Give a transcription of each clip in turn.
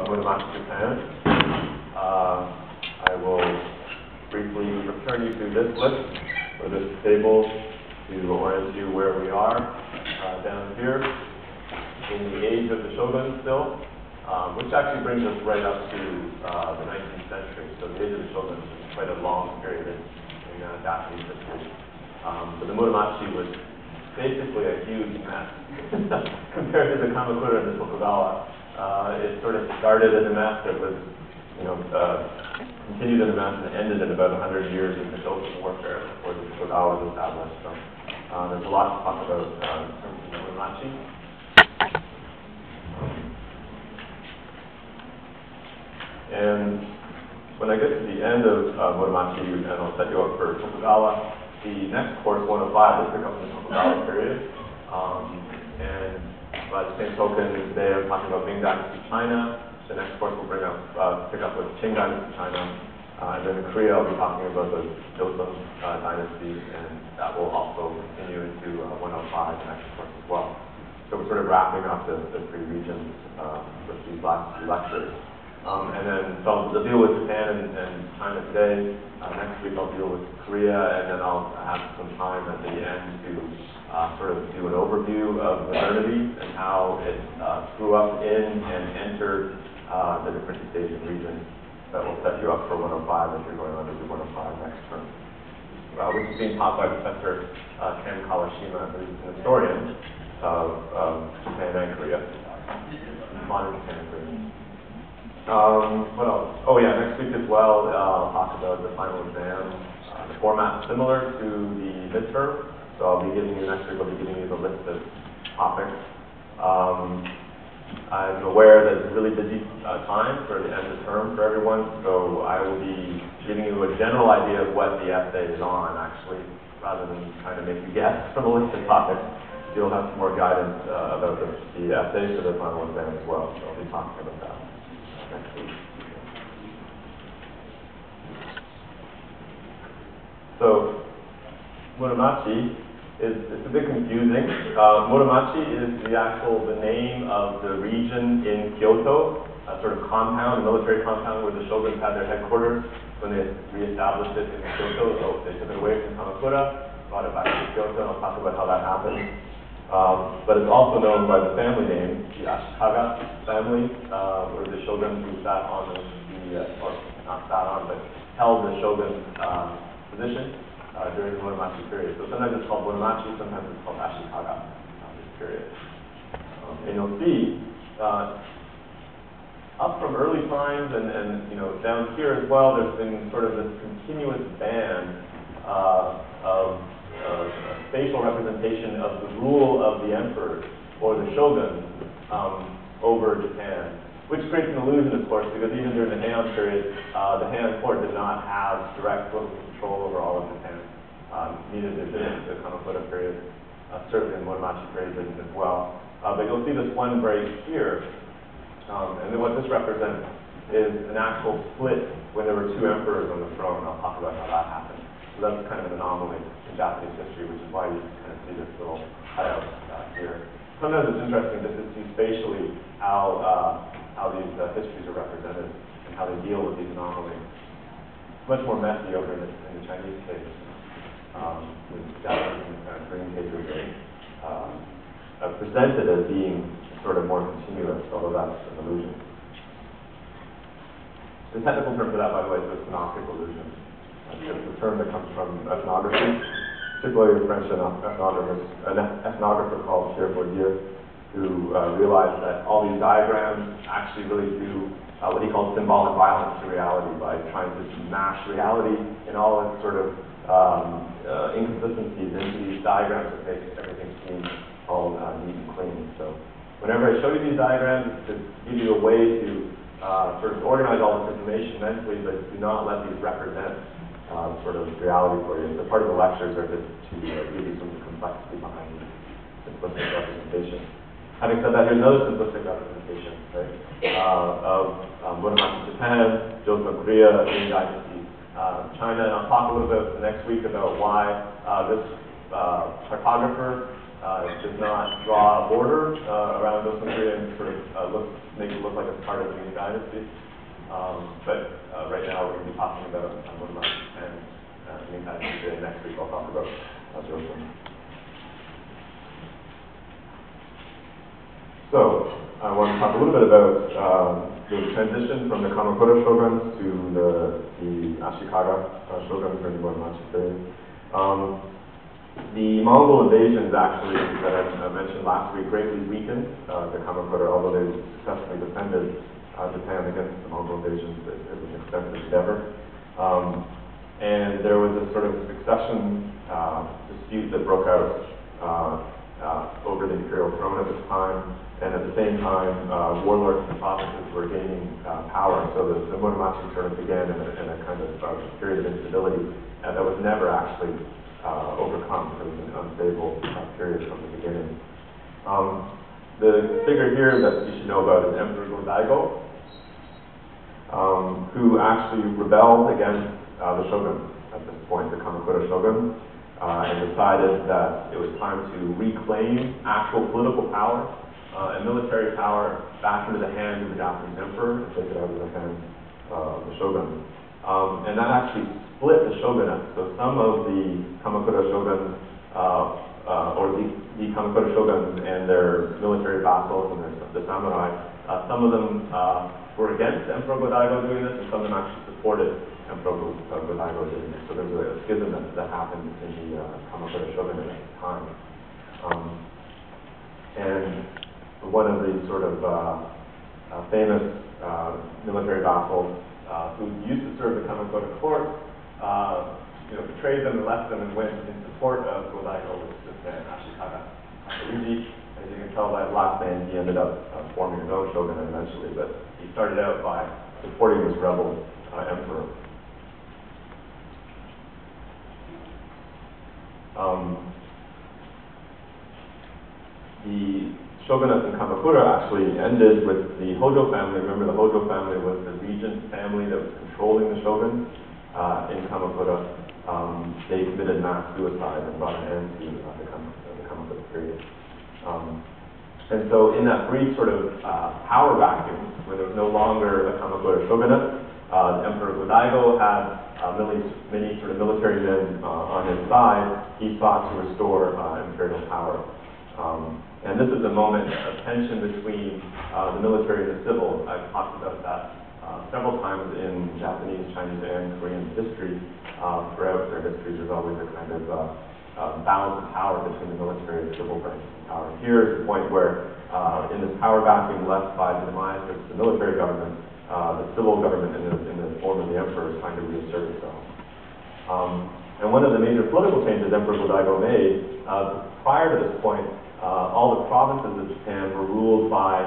Muromachi, Japan. I will briefly return you to this list, or this table, to orient you where we are down here in the age of the shoguns still, which actually brings us right up to the 19th century. So the age of the shoguns is quite a long period in Japanese history. But the Muromachi was basically a huge mess compared to the Kamakura and the Tokugawa. It sort of started as a mess that was, continued as a mess and ended in about 100 years of the Shogun warfare before the Tokugawa was established. So there's a lot to talk about in terms of the Muromachi. And when I get to the end of Muromachi, and I'll set you up for Tokugawa, the next course, 105, will pick up in the Tokugawa period. And by the same token, today I'm talking about Ming Dynasty China. The next course will pick up with Qing Dynasty China. And then in Korea, I'll be talking about the Joseon Dynasty, and that will also continue into 105, the next course as well. So we're sort of wrapping up the three regions with these last two lectures. And then, so I'll deal with Japan and China today. Next week I'll deal with Korea, and then I'll have some time at the end to sort of do an overview of modernity and how it grew up in and entered the different East Asian regions. That will set you up for 105 if you're going on to do 105 next term, which is being taught by Professor Ken Kawashima, who's an historian of Japan and Korea, modern Japan and Korea. What else? Oh yeah, next week as well, I'll talk about the final exam. The format similar to the midterm, so I'll be giving you, next week I'll be giving you the list of topics. I'm aware that it's a really busy time for the end of term for everyone, so I will be giving you a general idea of what the essay is on, actually, rather than trying to make you guess from a list of topics. You'll have some more guidance about the essay for the final exam as well, so I'll be talking about that next week. So, Muromachi it's a bit confusing. Muromachi is the name of the region in Kyoto, a sort of compound, a military compound where the shoguns had their headquarters when they reestablished it in Kyoto. So they took it away from Kamakura, brought it back to Kyoto, and I'll talk about how that happened. But it's also known by the family name, the Ashikaga family, were the shoguns who sat on or not sat on, but held the shogun's position during the Muromachi period. So sometimes it's called Muromachi, sometimes it's called Ashikaga, this period. And you'll see, up from early times and down here as well, there's been sort of this continuous band of spatial representation of the rule of the emperor or the shogun over Japan, which creates an illusion, of course, because even during the Heian period, the Heian court did not have direct political control over all of Japan. Neither did the Kamakura period, certainly the Muromachi period didn't as well. But you'll see this one break here, and then what this represents is an actual split when there were two emperors on the throne. I'll talk about how that happened. So that's kind of an anomaly in Japanese history, which is why you kind of see this little cutout here. Sometimes it's interesting just to see spatially how these histories are represented and how they deal with these anomalies. It's much more messy over in the Chinese case, with Japanese and Korean cases presented as being sort of more continuous, although that's an illusion. The technical term for that, by the way, is the synoptic illusion. It's a term that comes from ethnography, particularly a French ethnographer called Pierre Bourdieu, who realized that all these diagrams actually really do what he calls symbolic violence to reality by trying to smash reality in all its sort of inconsistencies into these diagrams that make everything seem all neat and clean. So whenever I show you these diagrams, it's to give you a way to sort of organize all this information mentally, but do not let these represent sort of reality for you. So part of the lectures are just to give you some complexity behind the simplistic representation. Having said that, here's another simplistic representation, right, of Muromachi Japan, Joseon Korea, Ming Dynasty China, and I'll talk a little bit next week about why this cartographer does not draw a border around Joseon and sort of make it look like it's part of the Ming Dynasty. But right now we're going to be talking about Muromachi and Ming Dynasty today. Next week I'll talk about Joseon. So I want to talk a little bit about the transition from the Kamakura shoguns to the Ashikaga shoguns during the Muromachi period. The Mongol invasions actually that I mentioned last week greatly weakened the Kamakura, although they successfully defended Japan against the Mongol invasions. It was an extensive endeavor. And there was a sort of succession dispute that broke out over the imperial throne at this time. And at the same time, warlords and provinces were gaining power. So the Muromachi sort of began in a kind of period of instability that was never actually overcome. It was an unstable period from the beginning. The figure here that you should know about is Emperor Go-Daigo, who actually rebelled against the shogun at this point, the Kamakura shogun, and decided that it was time to reclaim actual political power and military power back into the hands of the Japanese emperor and take it out of the hands of the shogun. And that actually split the shogunate. So some of the Kamakura shoguns, or the Kamakura shoguns and their military vassals and the samurai, some of them were against Emperor Go-Daigo doing this, and some of them actually supported Emperor Go-Daigo doing this. So there's a schism that happened in the Kamakura shogunate at the time. And one of the sort of famous military vassals who used to serve the Kamakura court, betrayed them and left them and went in support of Go-Daigo, which is this man, Ashikaga. As you can tell by his last name, he ended up forming his own shogunate eventually, but he started out by supporting this rebel emperor. The shogunate in Kamakura actually ended with the Hojo family. Remember, the Hojo family was the regent family that was controlling the shogun in Kamakura. They committed mass suicide and brought an end to the Kamakura period. And so in that brief sort of power vacuum, where there was no longer a Kamakura shogunate, Emperor Go-Daigo had many sort of military men on his side. He sought to restore imperial power. And this is a moment of tension between the military and the civil. I've talked about that several times in Japanese, Chinese, and Korean history. Throughout their histories, there's always a kind of balance of power between the military and civil branches of power. Here is the point where, in this power vacuum left by the demise of the military government, the civil government in the form of the emperor is trying to reassert itself. And one of the major political changes Emperor Go-Daigo made, prior to this point, all the provinces of Japan were ruled by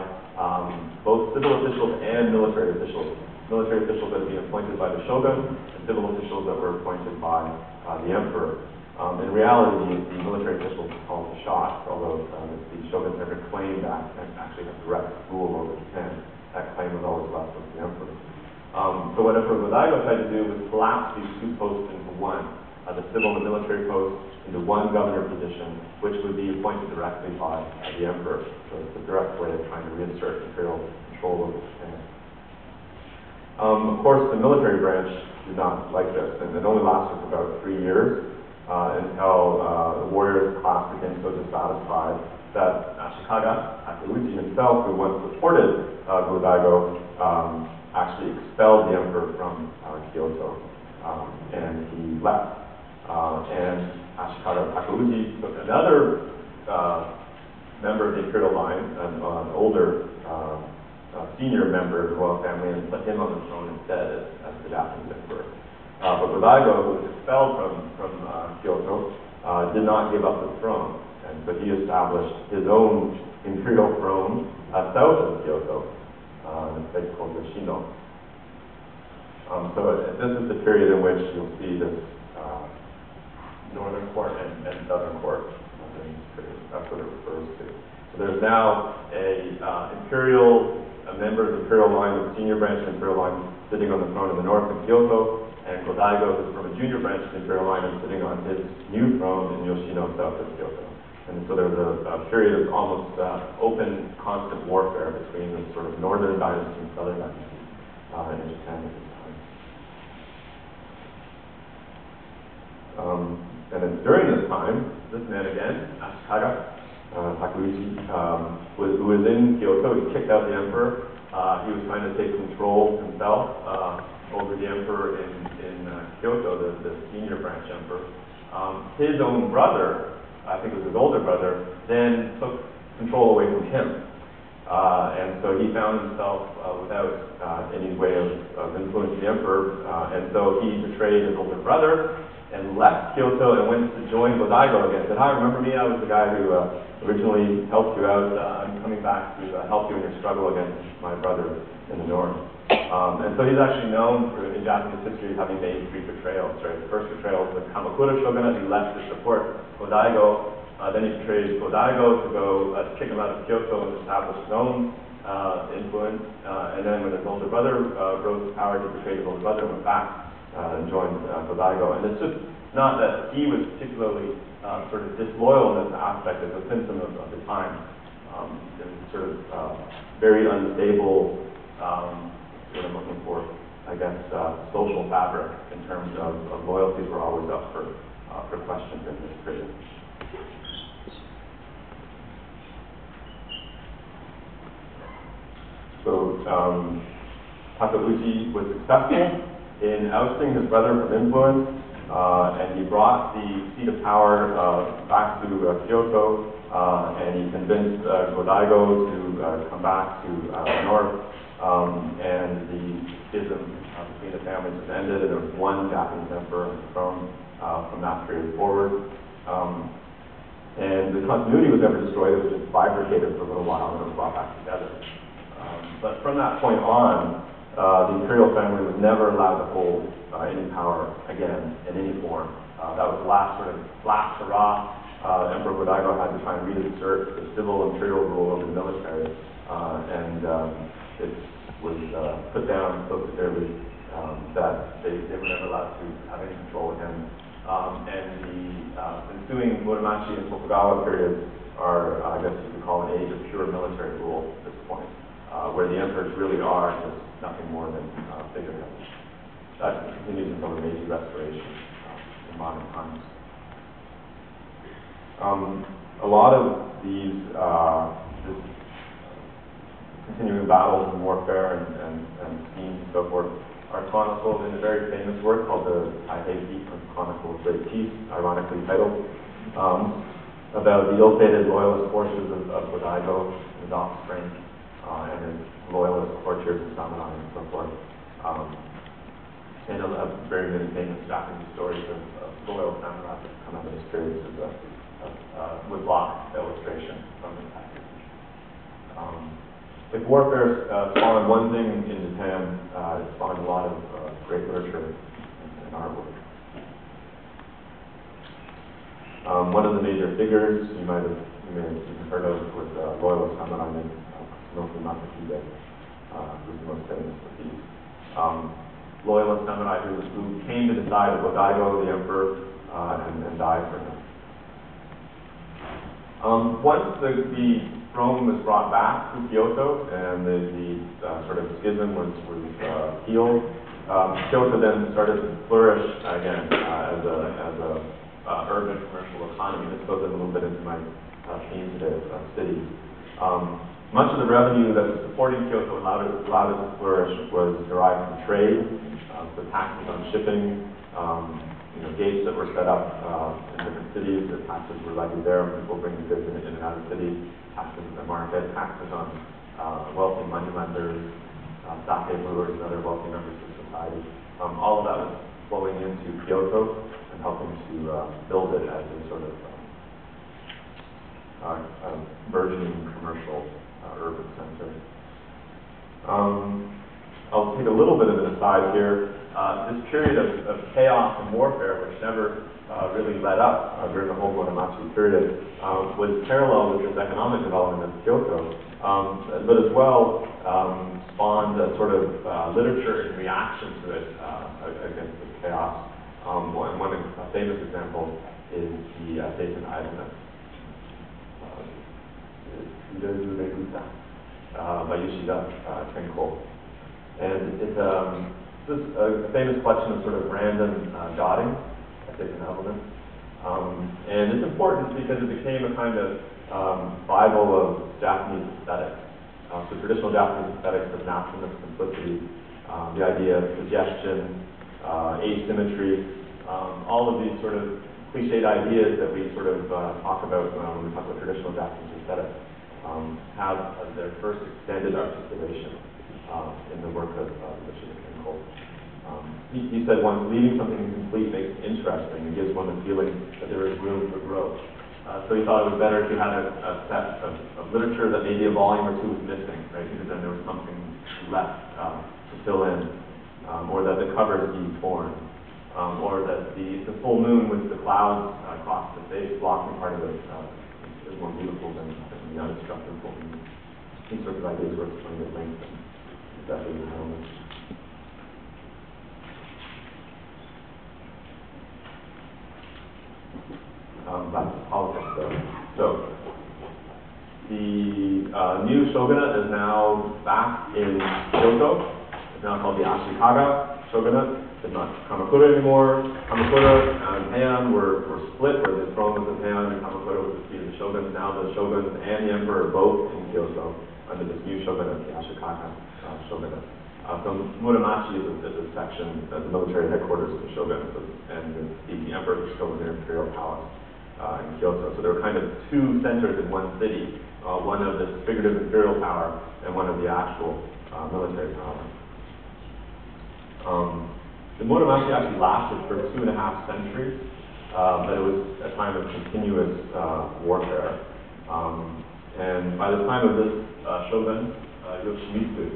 both civil officials and military officials. Military officials that had been appointed by the shogun, and civil officials that were appointed by the emperor. In reality, the military officials were called the shots, although the shoguns never claimed that and actually had direct rule over Japan. That claim was always left with the emperor. So what Emperor Go-Daigo tried to do was collapse these two posts into one, the civil and the military post into one governor position, which would be appointed directly by the emperor. So it's a direct way of trying to reinsert imperial control over Japan. Of course, the military branch did not like this, and it only lasted for about 3 years until the warriors class became so dissatisfied that Ashikaga Takeuchi himself, who once supported Go-Daigo, actually expelled the emperor from Kyoto, and he left. And Ashikaga Takeuchi took another member of the imperial line, an older senior member of the royal family, and put him on the throne instead as the Japanese emperor. But Go-Daigo, who was expelled from Kyoto, did not give up the throne, and so he established his own imperial throne south of Kyoto, in a place called Yoshino. So this is the period in which you'll see this northern court and southern court. That's what it refers to. So there's now a member of the imperial line, the senior branch of the imperial line, sitting on the throne in the north of Kyoto, and Go-Daigo, who's from a junior branch of the imperial line, and sitting on his new throne in Yoshino, south of Kyoto. And so there was a period of almost open, constant warfare between the sort of northern dynasty and southern dynasty in Japan at this time. And then during this time, this man again, Ashikaga Takeuchi, who was in Kyoto, he kicked out the emperor. He was trying to take control himself over the emperor in Kyoto, the senior branch emperor. His own brother, I think it was his older brother, then took control away from him. And so he found himself without any way of influencing the emperor. And so he betrayed his older brother and left Kyoto and went to join Godaigo again. Said, "Hi, remember me? I was the guy who originally helped you out. I'm coming back to help you in your struggle against my brother in the north." And so he's actually known for, in Japanese history, having made 3 betrayals. Right? The first betrayal was the Kamakura shogunate. He left to support Godaigo. Then he betrayed Godaigo to go kick him out of Kyoto and establish his own influence. And then when his older brother rose to power, he betrayed his older brother and went back and joined Godaigo. And it's just not that he was particularly sort of disloyal in this aspect. It's a symptom of the time. It was sort of very unstable, what I'm looking for, I guess, social fabric in terms of loyalties were always up for questions in this period. So Takeuchi was successful in ousting his brother from influence, and he brought the seat of power back to Kyoto, and he convinced Godaigo to come back to the north, and the schism between the families was ended, and there was one Japanese emperor on the throne from that period forward. And the continuity was never destroyed, it was just bifurcated for a little while, and it was brought back together. But from that point on, the imperial family was never allowed to hold any power again in any form. That was the last sort of last hurrah. Emperor Godaigo had to try and reinsert the civil imperial rule over the military, and it was put down so severely that they were never allowed to have any control of him. And the ensuing Muromachi and Tokugawa periods are, I guess you could call, an age of pure military rule at this point, where the emperors really are just nothing more than figureheads. That continues until the Meiji Restoration in modern times. A lot of these continuing battles and warfare and schemes and so forth are chronicled in a very famous work called the Taihei Chronicle of Great Peace, ironically titled, about the ill-fated loyalist forces of Godaigo, his offspring, and his loyalist courtiers and samurai and so forth. And very many famous Japanese stories of loyal samurai that come out of this period as a woodblock illustration from the text. If warfare spawned one thing in Japan, it spawned a lot of great literature and artwork. One of the major figures you may have heard of was loyalist samurai named Nobu Matsuhide, who's the most famous of these. Loyalist samurai who came to the side of Godaigo, the emperor, and died for him. Once the Rome was brought back to Kyoto and the sort of schism was healed, Kyoto then started to flourish again as a urban commercial economy. This goes in a little bit into my theme today of cities. Much of the revenue that was supporting Kyoto allowed it to flourish was derived from trade, so taxes on shipping, gates that were set up in different cities, the taxes were levied there when people bring the goods in and out of the city, taxes in the market, taxes on wealthy moneylenders, sake brewers and other wealthy members of society. All of that was flowing into Kyoto and helping to build it as a sort of burgeoning commercial urban center. I'll take a little bit of an aside here. This period of chaos and warfare, which never really let up during the whole Muromachi period, was parallel with this economic development of Kyoto, but as well spawned a sort of literature in reaction to it against this chaos. One famous example is the Seizen Ivanus. by Yoshida Kenko. And it's this is a famous collection of sort of random dotting, I think, an element. And it's important because it became a kind of Bible of Japanese aesthetics. So traditional Japanese aesthetics of naturalness, simplicity, the idea of suggestion, asymmetry, all of these sort of cliched ideas that we sort of talk about when we talk about traditional Japanese aesthetics have their first extended articulation in the work of Yoshida Kenko. He said once, leaving something incomplete makes it interesting and gives one the feeling that there is room for growth. So he thought it was better if you had a set of literature that maybe a volume or two was missing, right? Because then there was something left to fill in, or that the covers be torn. Or that the full moon with the clouds across the face blocking part of it is more beautiful than the unobstructed full moon. These sorts of ideas were explained at length and exactly the elements. Back to politics though. So, the new shogunate is now back in Kyoto. It's now called the Ashikaga shogunate. It's not Kamakura anymore. Kamakura and Heian were split, where the throne was in Heian and Kamakura was the seat of the shoguns. Now the shoguns and the emperor are both in Kyoto under this new shogunate, the Ashikaga shogunate. So Muramachi is a section, the military headquarters of the shoguns, and the emperor is still in their imperial palace in Kyoto. So there were kind of two centers in one city, one of the figurative imperial power and one of the actual military power. The Muramachi actually lasted for 2.5 centuries, but it was a time of continuous warfare. And by the time of this shogun, Yoshimitsu,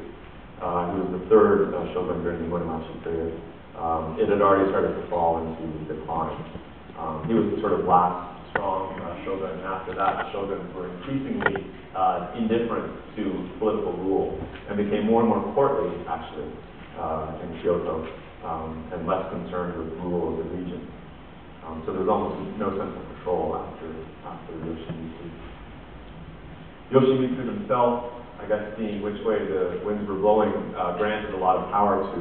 who was the third shogun during the Muramachi period, it had already started to fall into decline. He was the sort of last strong shogun, and after that, the shoguns were increasingly indifferent to political rule and became more and more courtly, actually, in Kyoto. And less concerned with rule of the region. So there was almost no sense of control after Yoshimitsu. Yoshimitsu himself, I guess, seeing which way the winds were blowing, granted a lot of power to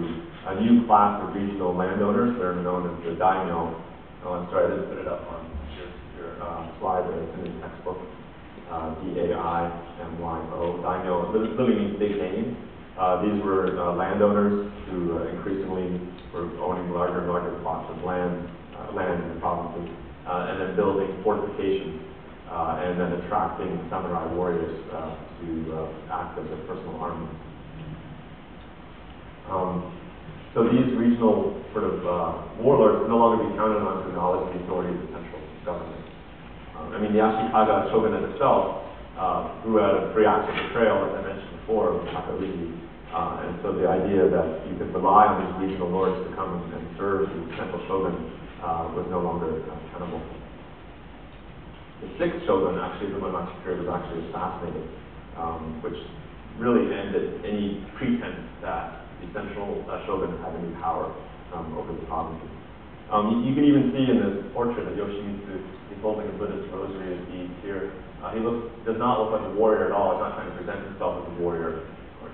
a new class of regional landowners. They're known as the daimyo. Oh, I'm sorry, I didn't put it up on your slide there. It's in the textbook. D-A-I-M-Y-O. Daimyo literally means big name. These were landowners who increasingly were owning larger and larger plots of land in the provinces, and then building fortifications, and then attracting samurai warriors to act as a personal army. So these regional sort of warlords could no longer be counted on to acknowledge the authority of the central government. I mean, the Ashikaga shogunate itself grew out of 3 acts of betrayal, as I mentioned before, with Takauji. And so the idea that you could rely on these regional lords to come and serve the central shogun was no longer tenable. The 6th shogun, actually, the Muramachi period, was actually assassinated, which really ended any pretense that the central shogun had any power over the provinces. You can even see in this portrait of Yoshimitsu, he's holding a Buddhist rosary as beads here. He does not look like a warrior at all. He's not trying to present himself as a warrior.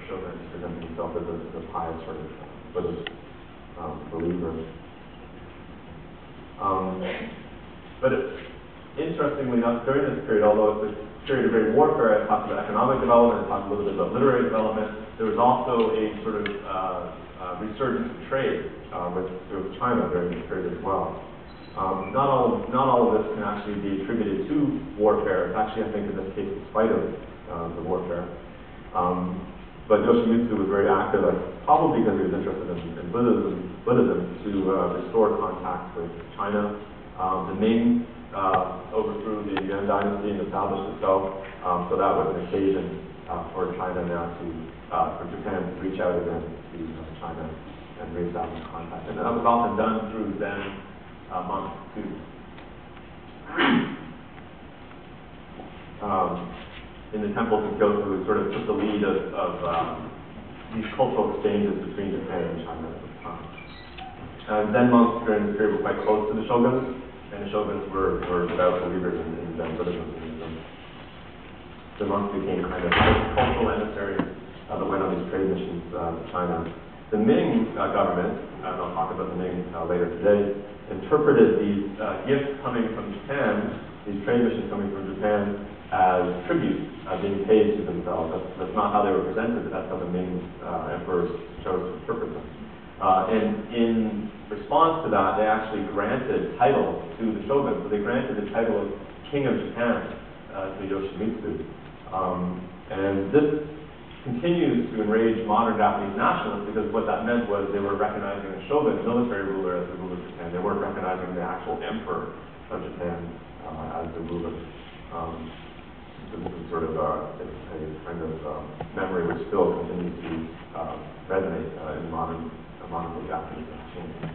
Shogun is presenting himself as a pious sort of Buddhist believer. But interestingly enough, during this period, although it's a period of great warfare, I talked about economic development, I talked a little bit about literary development, there was also a sort of resurgence of trade with China during this period as well. Not all of this can actually be attributed to warfare. Actually, I think in this case, in spite of the warfare. But Yoshimitsu was very active, probably because he was interested in Buddhism to restore contact with China. The Ming overthrew the Yuan dynasty and established itself, so that was an occasion for China now for Japan to reach out again to China and reestablish contact. And that was often done through Zen monks too. In the temples in Kyoto, who sort of took the lead of these cultural exchanges between Japan and China at the time. Zen monks during this period were quite close to the shoguns, and the shoguns were devout believers in Zen Buddhism. the monks became kind of cultural emissaries that went on these trade missions to China. The Ming government, and I'll talk about the Ming later today, interpreted these gifts coming from Japan, these trade missions coming from Japan, as tribute being paid to themselves. That's not how they were presented, but that's how the Ming emperors chose to interpret them. And in response to that, they actually granted titles to the shogun. So they granted the title of King of Japan to Yoshimitsu. And this continues to enrage modern Japanese nationalists, because what that meant was they were recognizing the shogun, the military ruler, as the ruler of Japan. They weren't recognizing the actual emperor of Japan as the ruler. So this is sort of a kind of memory which still continues to resonate in modern-day Japanese nationalism.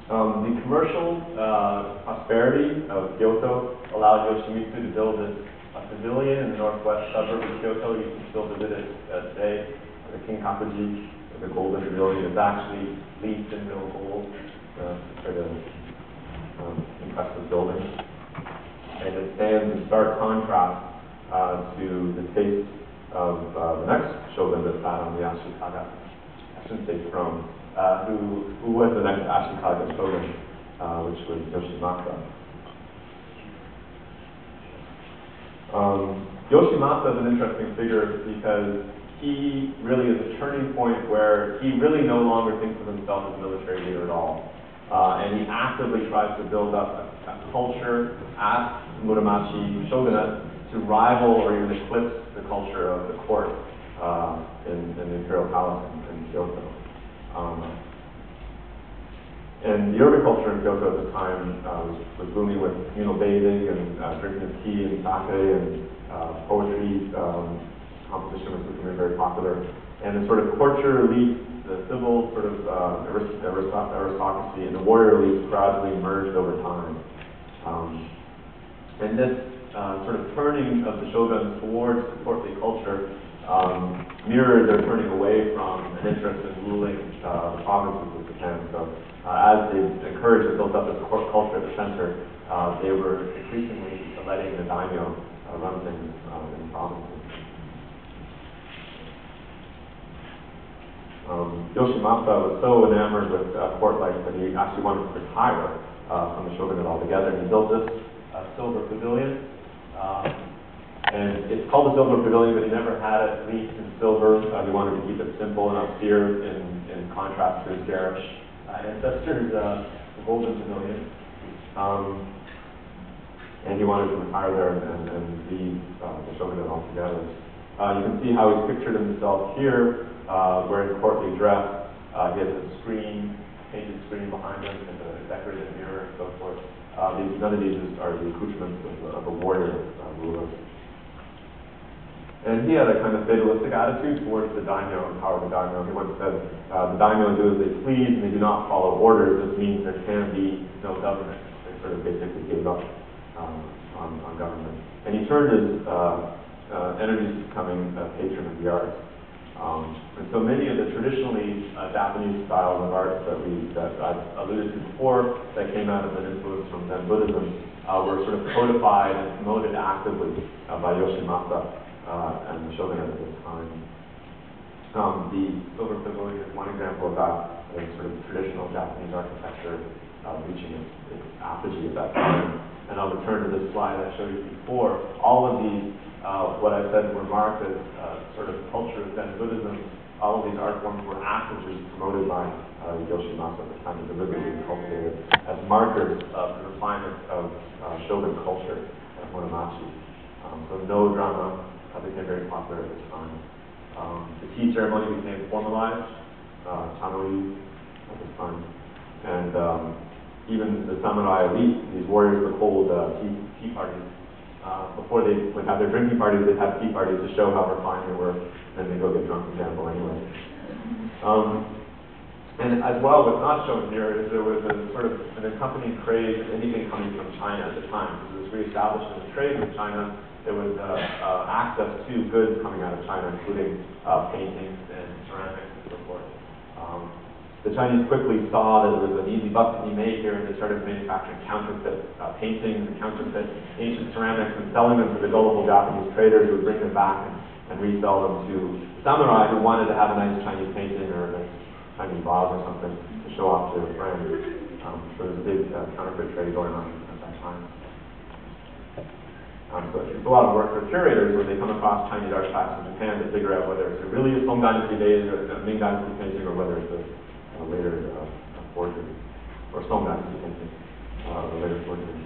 The commercial prosperity of Kyoto allowed Yoshimitsu to build a pavilion in the northwest suburb of Kyoto. You can still visit it today. The Kinkakuji, the Golden Pavilion, is actually leafed in real gold. It's quite an impressive building. And it stands in stark contrast to the taste of the next shogun that sat on the Ashikaga, I shouldn't say throne, who was the next Ashikaga shogun, which was Yoshimasa. Yoshimasa is an interesting figure because he really is a turning point where he really no longer thinks of himself as a military leader at all. And he actively tries to build up a culture at Muromachi shogunate to rival or even eclipse the culture of the court in the imperial palace in Kyoto. And the urban culture in Kyoto at the time was booming with communal bathing and drinking of tea and sake, and poetry competition was becoming very popular. And the sort of courtier elite, the civil sort of aristocracy, and the warrior elites gradually merged over time. And this sort of turning of the shoguns towards the courtly culture mirrored their turning away from an interest in ruling the provinces of Japan. So as they encouraged and built up this court culture at the center, they were increasingly letting the daimyo run things in the provinces. Yoshimasa was so enamored with court life that he actually wanted to retire from the shogunate altogether. He built this silver pavilion. And it's called the Silver Pavilion, but he never had it leafed in silver. He wanted to keep it simple and austere in contrast to his garish ancestors, the Golden Pavilion. And he wanted to retire there and leave the shogunate altogether. You can see how he's pictured himself here, wearing courtly dress. He has a screen, painted screen behind him, and a decorated mirror and so forth. None of these are the accoutrements of a warrior ruler. And he had a kind of fatalistic attitude towards the daimyo and power of the daimyo. He once said, the daimyo do as they please and they do not follow orders. This means there can be no government. They sort of basically gave up on government. And he turned his energies to becoming a patron of the arts. And so many of the traditionally Japanese styles of art that I've alluded to before, that came out of an influence from Zen Buddhism, were sort of codified and promoted actively by Yoshimasa and the shogunate at this time. The Silver Pavilion is one example of that, sort of traditional Japanese architecture reaching its apogee at that time. And I'll return to this slide I showed you before. All of these, what I said were marked as sort of culture of Zen Buddhism. All of these art forms were actively promoted by Yoshimasa at the time, and deliberately cultivated as markers of the refinement of shogun culture at Muromachi. So no drama became very popular at this time. The tea ceremony became formalized, Tanoi at this time. And even the samurai elite, these warriors would hold tea parties. Before they would have their drinking parties, they'd have tea parties to show how refined they were, and then they'd go get drunk and gamble anyway. And as well, what's not shown here is there was a sort of an accompanying craze of anything coming from China at the time. There was reestablishment of trade with China. There was access to goods coming out of China, including paintings and ceramics and so forth. The Chinese quickly saw that it was an easy buck to be made here, and they started manufacturing counterfeit paintings and counterfeit ancient ceramics and selling them to the gullible Japanese traders who would bring them back and resell them to samurai who wanted to have a nice Chinese painting or a nice Chinese vase or something to show off to their friends. So there's a big counterfeit trade going on at that time. So it's a lot of work for curators when they come across Chinese artifacts in Japan to figure out whether it's really a Song Dynasty days or a Ming Dynasty painting or whether it's a later forgery, or Song Dynasty painting, a later forgery.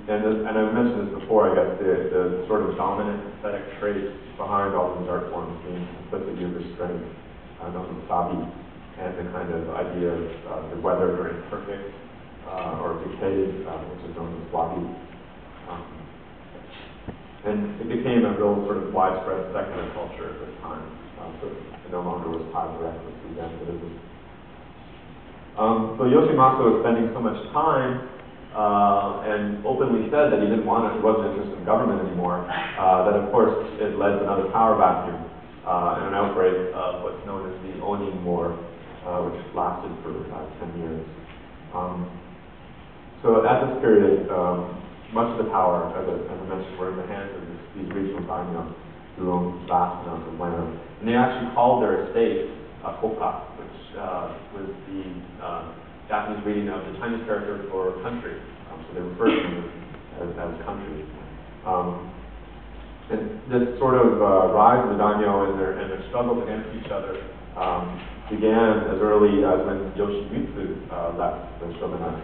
And I mentioned this before, I guess, the sort of dominant aesthetic trait behind all these art forms being simplicity of restraint, known as sabi, and the kind of idea of the weathered or imperfect or decayed, which is known as wabi. And it became a real sort of widespread secular culture at this time. So it no longer was tied directly to Zen Buddhism. So Yoshimasa was spending so much time and openly said that he wasn't interested in government anymore, that of course it led to another power vacuum and an outbreak of what's known as the Onin War, which lasted for 10 years. So at this period, much of the power, as I mentioned, were in the hands of these regional daimyo who owned vast amounts of land. And they actually called their estate koka, which was the Japanese reading of the Chinese character for country. So they referred to them as country. And this sort of rise of the daimyo and their struggles against each other began as early as when Yoshimitsu left the shogunate.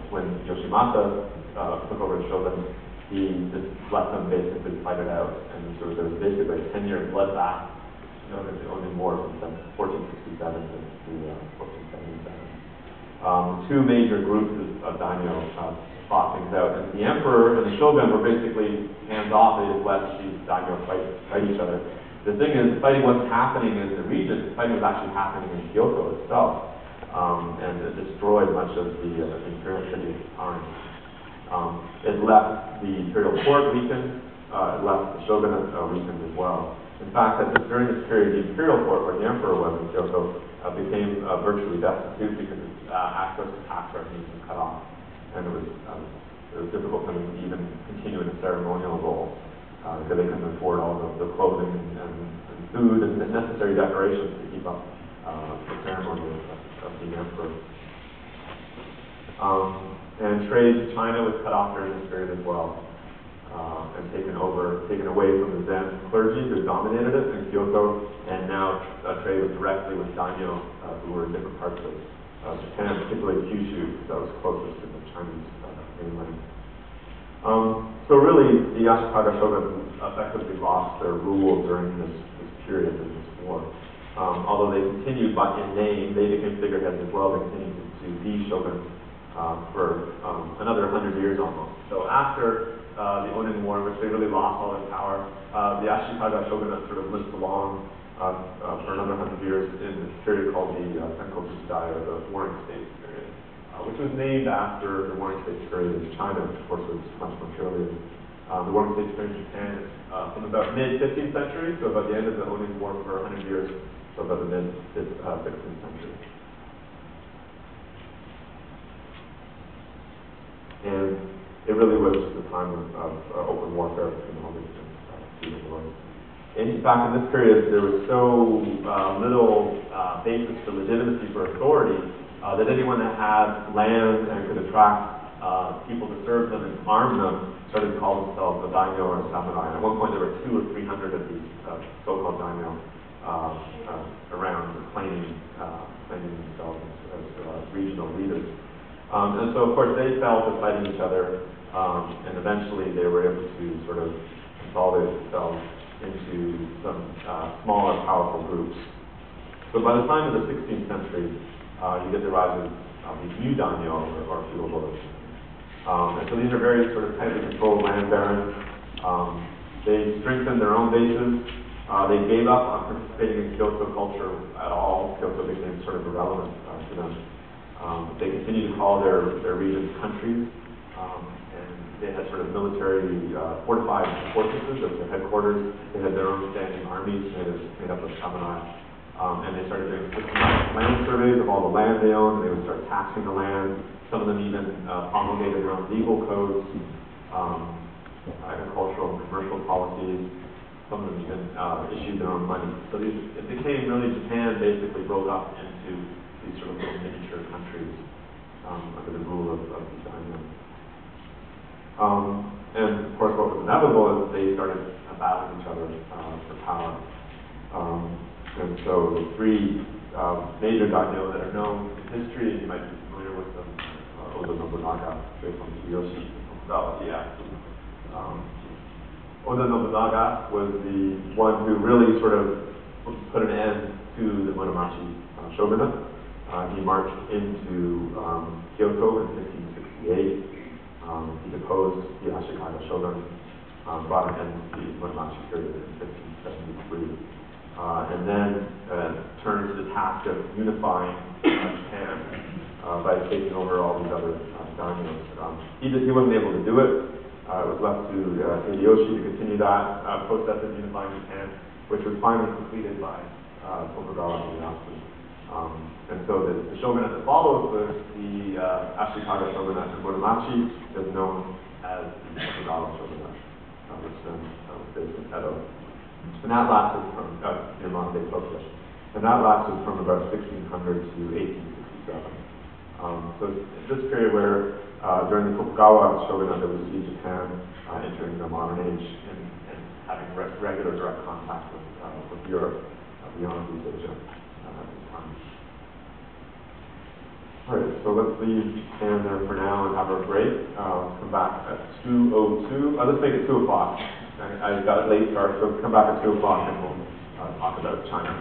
When Yoshimasa took over the shogun, he just let them basically fight it out. And so there was basically a 10-year bloodbath known as the Onin War from 1467 to 1477. Two major groups of daimyo fought things out. And the emperor and the shogun were basically hands-off. They just let these daimyo fight each other. The thing is, fighting wasn't happening in the region. Fighting was actually happening in Kyoto itself. And it destroyed much of the imperial city at the time. It left the imperial court weakened, it left the shogunate weakened as well. In fact, during this period, the imperial court, where the emperor was in Kyoto, became virtually destitute because its access to tax revenues was cut off. And it was difficult for them to even continue in a ceremonial role because they couldn't afford all the clothing and food and necessary decorations to keep up the ceremony of the emperor. And trade to China was cut off during this period as well, and taken away from the Zen clergy who dominated it in Kyoto, and now trade was directly with daimyo who were in different parts of Japan, particularly Kyushu, that was closest to the Chinese mainland. So really, the Ashikaga shogun effectively lost their rule during this period of this war. Although they continued, but in name, they became figureheads as well. They continued to be shogun for another 100 years almost. So after the Onin War, in which they really lost all their power, the Ashikaga shogunate sort of lived along for another 100 years in this period called the Senkoku Jidai, or the Warring States period, which was named after the Warring States period in China, which of course was much earlier. The Warring States period in Japan from about mid-15th century, so about the end of the Onin War for 100 years, so about the mid-16th century. And it really was just a time of open warfare between all these different wars. In fact, in this period, there was so little basis for legitimacy for authority that anyone that had land and could attract people to serve them and arm them started to call themselves a daimyo or a samurai. And at one point, there were 200 or 300 of these so-called daimyo around claiming themselves as regional leaders. And so, of course, they fell to fighting each other, and eventually they were able to sort of consolidate themselves into some smaller, powerful groups. So by the time of the 16th century, you get the rise of these new daimyo, or feudal lords. And so these are very sort of tightly controlled land barons. They strengthened their own bases. They gave up on participating in Kyoto culture at all. Kyoto became sort of irrelevant to them. They continue to call their regions countries, and they had sort of military fortified fortresses as their headquarters. They had their own standing armies made up of samurai. And they started doing systematic land surveys of all the land they owned. They would start taxing the land. Some of them even promulgated their own legal codes, agricultural and commercial policies. Some of them even issued their own money. So it became really, Japan basically broke up into these sort of little miniature countries under the rule of these daimyo. And of course, what was inevitable is they started battling each other for power. And so the three major daimyo that are known in history, and you might be familiar with them, Oda Nobunaga, Hideyoshi, Tokugawa Ieyasu. Oda Nobunaga was the one who really sort of put an end to the Muromachi shogunate. He marched into Kyoto in 1568. He deposed the Ashikaga shogun, brought an end to the Muromachi period in 1573. And then turned to the task of unifying Japan by taking over all these other daimyos. He wasn't able to do it. It was left to Hideyoshi to continue that process of unifying Japan, which was finally completed by Tokugawa Ieyasu. And so the shogunate that follows the Ashikaga shogunate in Muromachi is known as the Tokugawa shogunate, which then was based in Edo. And that lasted from near modern-day Tokyo. And that lasted from about 1600 to 1867. So it's this period where during the Tokugawa shogunate, there was Japan entering the modern age and having regular direct contact with Europe beyond East Asia at this time. All right, so let's leave Japan there for now and have our break. Let's come back at 2:02. Let's make it 2 o'clock. I got a late start, so come back at 2 o'clock and we'll talk about China.